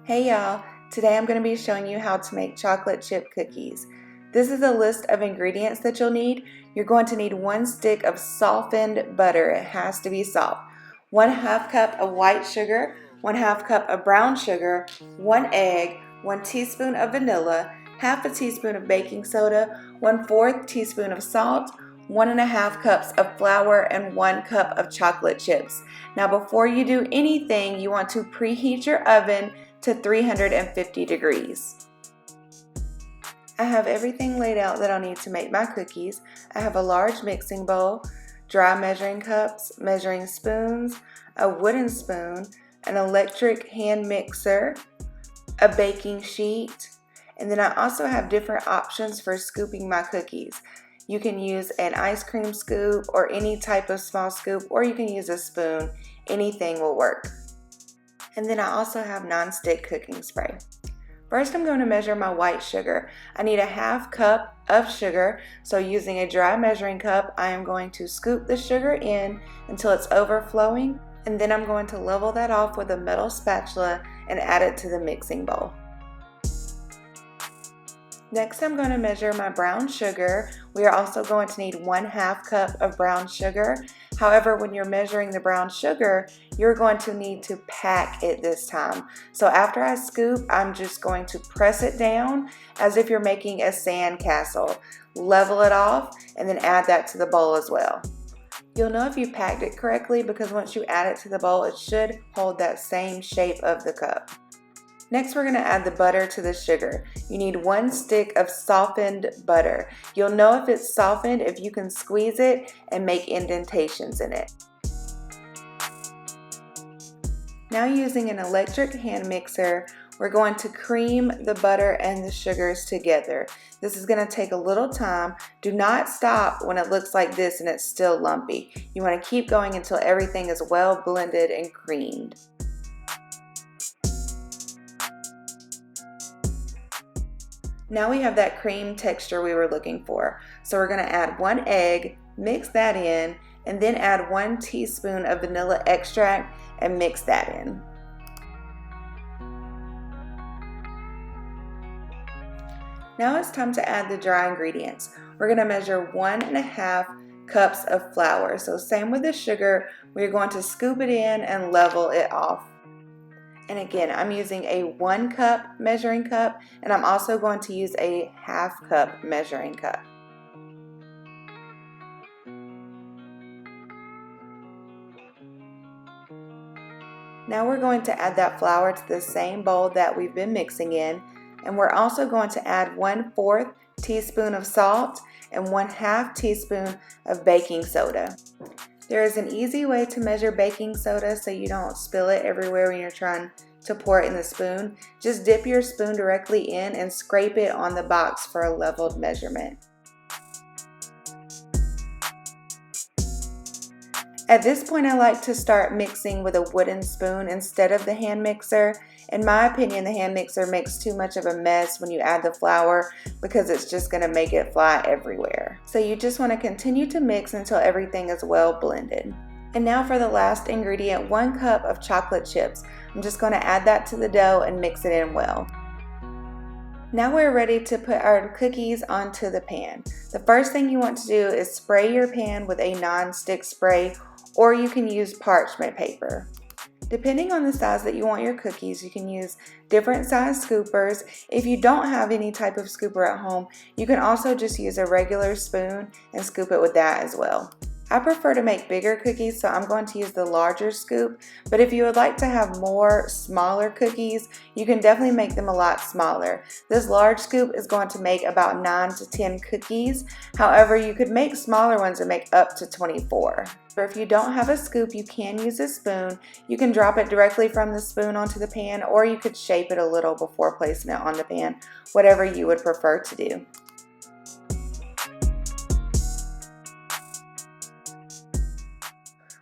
Hey y'all, today I'm going to be showing you how to make chocolate chip cookies. This is a list of ingredients that you'll need. You're going to need 1 stick of softened butter. It has to be soft. 1/2 cup of white sugar, 1/2 cup of brown sugar, 1 egg, 1 teaspoon of vanilla, 1/2 teaspoon of baking soda, 1/4 teaspoon of salt, 1 1/2 cups of flour, and 1 cup of chocolate chips. Now before you do anything, you want to preheat your oven to 350 degrees. I have everything laid out that I'll need to make my cookies. I have a large mixing bowl, dry measuring cups, measuring spoons, a wooden spoon, an electric hand mixer, a baking sheet, and then I also have different options for scooping my cookies. You can use an ice cream scoop or any type of small scoop, or you can use a spoon. Anything will work. And then I also have non-stick cooking spray. First, I'm going to measure my white sugar. I need 1/2 cup of sugar, so using a dry measuring cup, I am going to scoop the sugar in until it's overflowing, and then I'm going to level that off with a metal spatula and add it to the mixing bowl. Next, I'm going to measure my brown sugar. We are also going to need 1/2 cup of brown sugar. However, when you're measuring the brown sugar, you're going to need to pack it this time. So after I scoop, I'm just going to press it down as if you're making a sand castle. Level it off and then add that to the bowl as well. You'll know if you packed it correctly because once you add it to the bowl, it should hold that same shape of the cup. Next, we're going to add the butter to the sugar. You need 1 stick of softened butter. You'll know if it's softened if you can squeeze it and make indentations in it. Now, using an electric hand mixer, we're going to cream the butter and the sugars together. This is going to take a little time. Do not stop when it looks like this and it's still lumpy. You want to keep going until everything is well blended and creamed. Now we have that cream texture we were looking for. So we're going to add 1 egg, mix that in, and then add 1 teaspoon of vanilla extract and mix that in. Now it's time to add the dry ingredients. We're going to measure 1 1/2 cups of flour. So same with the sugar, we're going to scoop it in and level it off. And again, I'm using a 1 cup measuring cup, and I'm also going to use a 1/2 cup measuring cup. Now we're going to add that flour to the same bowl that we've been mixing in, and we're also going to add 1/4 teaspoon of salt and 1/2 teaspoon of baking soda. There is an easy way to measure baking soda so you don't spill it everywhere when you're trying to pour it in the spoon. Just dip your spoon directly in and scrape it on the box for a leveled measurement. At this point, I like to start mixing with a wooden spoon instead of the hand mixer. In my opinion, the hand mixer makes too much of a mess when you add the flour because it's just going to make it fly everywhere. So you just want to continue to mix until everything is well blended. And now for the last ingredient, 1 cup of chocolate chips. I'm just going to add that to the dough and mix it in well. Now we're ready to put our cookies onto the pan. The first thing you want to do is spray your pan with a non-stick spray, or you can use parchment paper. Depending on the size that you want your cookies, you can use different size scoopers. If you don't have any type of scooper at home, you can also just use a regular spoon and scoop it with that as well. I prefer to make bigger cookies, so I'm going to use the larger scoop, but if you would like to have more smaller cookies, you can definitely make them a lot smaller. This large scoop is going to make about 9 to 10 cookies. However, you could make smaller ones and make up to 24. Or if you don't have a scoop, you can use a spoon. You can drop it directly from the spoon onto the pan, or you could shape it a little before placing it on the pan, whatever you would prefer to do.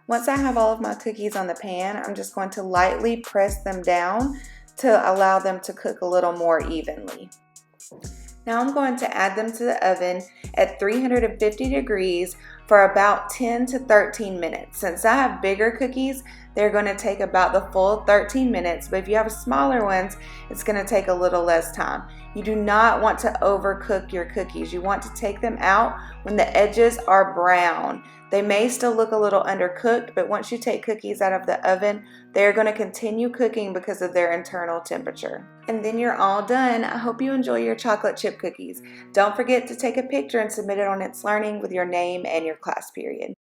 Once I have all of my cookies on the pan, I'm just going to lightly press them down to allow them to cook a little more evenly. Now I'm going to add them to the oven at 350 degrees for about 10 to 13 minutes. Since I have bigger cookies, they're going to take about the full 13 minutes, but if you have smaller ones, it's going to take a little less time. You do not want to overcook your cookies. You want to take them out when the edges are brown. They may still look a little undercooked, but once you take cookies out of the oven, they're going to continue cooking because of their internal temperature. And then you're all done. I hope you enjoy your chocolate chip cookies. Don't forget to take a picture and submit it on It's Learning with your name and your class period.